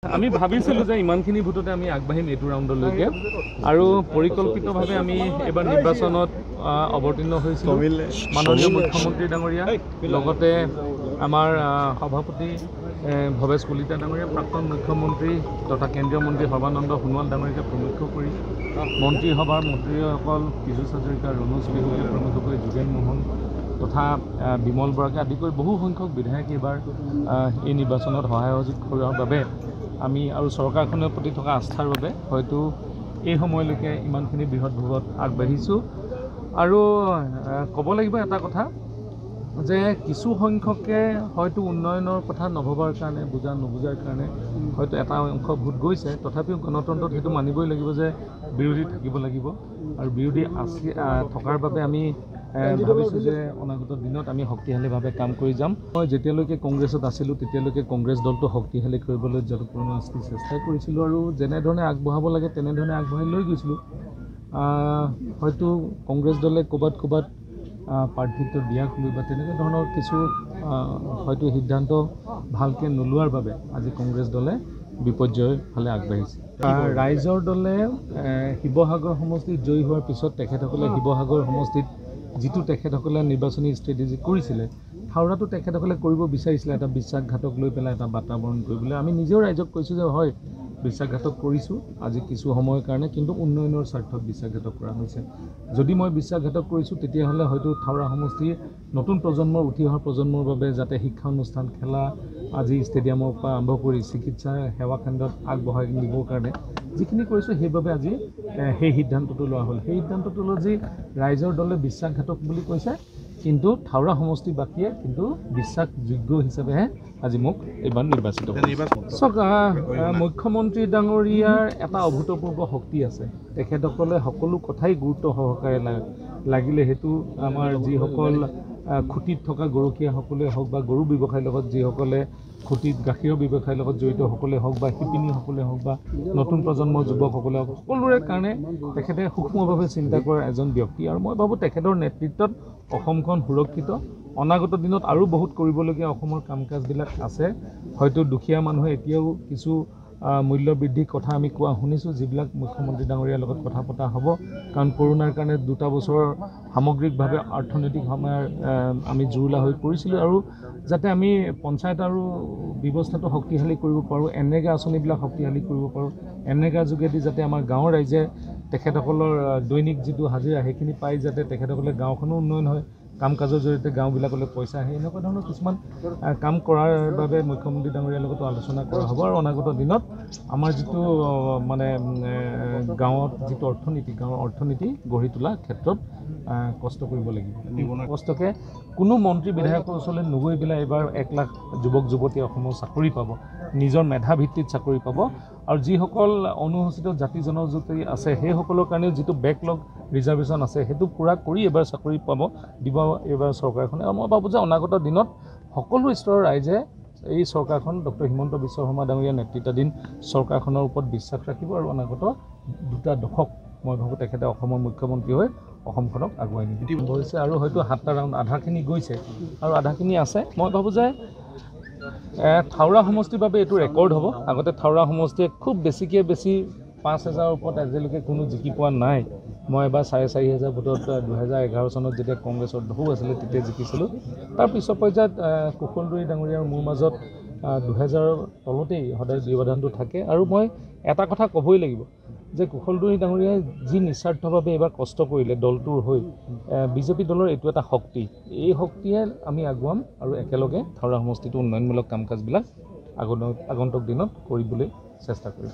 আমি ভাবিছিলো যে ইমানখিনি ভোটতে আমি আগবাঢ়িম এইটো ৰাউণ্ডলৈকে আৰু পৰিকল্পিতভাৱে আমি এবাৰ নিৰ্বাচনত অৱতীৰ্ণ হৈছিলোঁ মাননীয় মুখ্যমন্ত্ৰী ডাঙৰীয়া লগতে আমাৰ সভাপতি ভৱেশ কলিতা ডাঙৰীয়া প্ৰাক্তন মুখ্যমন্ত্ৰী তথা কেন্দ্ৰীয় মন্ত্ৰী সৰ্বানন্দ সোণোৱাল ডাঙৰীয়াকে প্ৰমুখ্য কৰি মন্ত্ৰীসভাৰ মন্ত্ৰীসকল পীযুষ হাজৰিকা ৰণোজ পেগুকে প্ৰমুখ কৰি যোগেন মোহন তথা বিমল বৰাকে আদি কৰি বহু সংখ্যক বিধায়ক এইবাৰ এই নিৰ্বাচনত সহায় সহযোগ কৰাৰ বাবে আমি আৰু চৰকাৰখনৰ প্ৰতি থকা আস্থাৰ বাবে হয়তো এই সময়লৈকে ইমানখিনি বৃহৎ ভোগত আগবাঢ়িছোঁ আৰু ক'ব লাগিব এটা কথা যে কিছু সংখ্যকে হয়তো উন্নয়নৰ কথা নভবাৰ কাৰণে নুবুজাৰ কাৰণে হয়তো এটা অংশ ভোট গৈছে তথাপিও গণতন্ত্ৰত সেইটো মানিবই লাগিব যে বিৰোধী থাকিব লাগিব আৰু বিৰোধী থকাৰ বাবে আমি ভাবিছোঁ যে অনাগত দিনত আমি শক্তিশালীভাৱে কাম কৰি যাম মই যেতিয়ালৈকে কংগ্ৰেছত আছিলোঁ তেতিয়ালৈকে কংগ্ৰেছ দলটো শক্তিশালী কৰিবলৈ যথেষ্ট চেষ্টা কৰিছিলোঁ আৰু যেনেধৰণে আগবঢ়াব লাগে তেনেধৰণে আগবঢ়াই লৈ গৈছিলোঁ হয়তো কংগ্ৰেছ দলে ক'ৰবাত প্ৰাৰ্থিত্ব দিয়াক লৈ বা তেনেকুৱা ধৰণৰ কিছু হয়তো সিদ্ধান্ত ভালকৈ নোলোৱাৰ বাবে আজি কংগ্ৰেছ দলে বিপৰ্যয়ৰ ফালে আগবাঢ়িছে ৰাইজৰ দলে শিৱসাগৰ সমষ্টিত জয়ী হোৱাৰ পিছত তেখেতসকলে শিৱসাগৰ সমষ্টিত যিটো তেখেতসকলে নিৰ্বাচনী ষ্ট্ৰেটেজি কৰিছিলে হাওৰাটো তেখেতসকলে কৰিব বিচাৰিছিলে এটা বিশ্বাসঘাতক লৈ পেলাই এটা বাতাবৰণ কৰিবলৈ আমি নিজেও ৰাইজক কৈছোঁ যে হয় বিশ্বাসঘাতক কৰিছোঁ আজি কিছু সময়ৰ কাৰণে কিন্তু উন্নয়নৰ স্বাৰ্থত বিশ্বাসঘাতক কৰা হৈছে যদি মই বিশ্বাসঘাতক কৰিছোঁ তেতিয়াহ'লে হয়তো হাওৰা সমষ্টিৰ নতুন প্ৰজন্মৰ উঠি অহা প্ৰজন্মৰ বাবে যাতে শিক্ষা অনুষ্ঠান খেলা আজি ষ্টেডিয়ামৰ পৰা আৰম্ভ কৰি চিকিৎসা সেৱা কেন্দ্ৰত আগবঢ়াই নিবৰ কাৰণে যিখিনি কৰিছোঁ সেইবাবে আজি সেই সিদ্ধান্তটো লোৱা হ'ল সেই সিদ্ধান্তটো লৈ যি ৰাইজৰ দলে বিশ্বাসঘাতক বুলি কৈছে কিন্তু হাওৰা সমষ্টিবাসীয়ে কিন্তু বিশ্বাসযোগ্য হিচাপেহে আজি মোক এইবাৰ নিৰ্বাচিত চাওক মুখ্যমন্ত্ৰী ডাঙৰীয়াৰ এটা অভূতপূৰ্ব শক্তি আছে তেখেতসকলে সকলো কথাই গুৰুত্ব সহকাৰে লাগিলে সেইটো আমাৰ যিসকল খুঁটিত থকা গৰখীয়াসকলে হওক বা গৰু ব্যৱসায়ৰ লগত যিসকলে খুঁটিত গাখীৰৰ ব্যৱসায়ৰ লগত জড়িত সকলে হওক বা শিপিনীসকলে হওক বা নতুন প্ৰজন্মৰ যুৱকসকলে হওক সকলোৰে কাৰণে তেখেতে সূক্ষ্মভাৱে চিন্তা কৰা এজন ব্যক্তি আৰু মই ভাবোঁ তেখেতৰ নেতৃত্বত অসমখন সুৰক্ষিত অনাগত দিনত আৰু বহুত কৰিবলগীয়া অসমৰ কাম কাজবিলাক আছে হয়তো দুখীয়া মানুহে এতিয়াও কিছু মূল্য বৃদ্ধিৰ কথা আমি কোৱা শুনিছোঁ যিবিলাক মুখ্যমন্ত্ৰী ডাঙৰীয়াৰ লগত কথা পতা হ'ব কাৰণ কৰোণাৰ কাৰণে 2 বছৰ সামগ্ৰিকভাৱে অৰ্থনৈতিক সময়ৰ আমি জুৰুলা হৈ পৰিছিলোঁ আৰু যাতে আমি পঞ্চায়ত আৰু ব্যৱস্থাটো শক্তিশালী কৰিব পাৰোঁ এনৰেগা আঁচনিবিলাক শক্তিশালী কৰিব পাৰোঁ এনৰেগাৰ যোগেদি যাতে আমাৰ গাঁৱৰ ৰাইজে তেখেতসকলৰ দৈনিক যিটো হাজিৰা সেইখিনি পাই যাতে তেখেতসকলে গাঁওখনো উন্নয়ন হয় কাম কাজৰ জৰিয়তে গাঁওবিলাকলৈ পইচা আহে এনেকুৱা ধৰণৰ কিছুমান কাম কৰাৰ বাবে মুখ্যমন্ত্ৰী ডাঙৰীয়াৰ লগতো আলোচনা কৰা হ'ব আৰু অনাগত দিনত আমাৰ যিটো মানে গাঁৱত যিটো গাঁৱৰ অৰ্থনীতি গঢ়ি তোলাৰ ক্ষেত্ৰত কষ্ট কৰিব লাগিব কষ্টকে কোনো মন্ত্ৰী বিধায়কৰ ওচৰলৈ নগৈ পেলাই এইবাৰ 1 লাখ যুৱক যুৱতীয়ে অসমৰ চাকৰি পাব নিজৰ মেধা ভিত্তিত চাকৰি পাব আৰু যিসকল অনুসূচিত জাতি জনজাতি আছে সেইসকলৰ কাৰণে যিটো বেকলগ ৰিজাৰ্ভেশ্যন আছে সেইটো পূৰা কৰি এইবাৰ চাকৰি দিব এইবাৰ চৰকাৰখনে আৰু মই ভাবোঁ যে অনাগত দিনত সকলো স্তৰৰ ৰাইজে এই চৰকাৰখন ডক্টৰ হিমন্ত বিশ্ব শৰ্মা ডাঙৰীয়াৰ নেতৃত্বাধীন চৰকাৰখনৰ ওপৰত বিশ্বাস ৰাখিব আৰু অনাগত 2 দশক মই ভাবোঁ তেখেতে অসমৰ মুখ্যমন্ত্ৰী হৈ অসমখনক আগুৱাই নিব হৈছে আৰু হয়তো 7টা ৰাউণ্ড আধাখিনি গৈছে আৰু আধাখিনি আছে মই ভাবোঁ যে হাওৰা সমষ্টিৰ বাবে এইটো ৰেকৰ্ড হ'ব আগতে হাওৰা সমষ্টিয়ে খুব বেছি 5,000ৰ ওপৰত আজিলৈকে কোনো জিকি পোৱা নাই মই এবাৰ 4,500 ভোটত 2011 চনত যেতিয়া কংগ্ৰেছৰ ঢৌ আছিলে তেতিয়া জিকিছিলোঁ তাৰ পিছৰ পৰ্যায়ত কুশলদুৰী ডাঙৰীয়া আৰু মোৰ মাজত 2000ৰ তলতেই সদায় ব্যৱধানটো থাকে আৰু মই এটা কথা ক'বই লাগিব যে কুশলদুৰী ডাঙৰীয়াই যি নিস্বাৰ্থভাৱে এইবাৰ কষ্ট কৰিলে দলটোৰ হৈ বিজেপি দলৰ এইটো এটা শক্তি এই শক্তিয়ে আমি আগুৱাম আৰু একেলগে হাওৰা সমষ্টিটো উন্নয়নমূলক কাম কাজবিলাক আগন্তুক দিনত কৰিবলৈ চেষ্টা কৰিম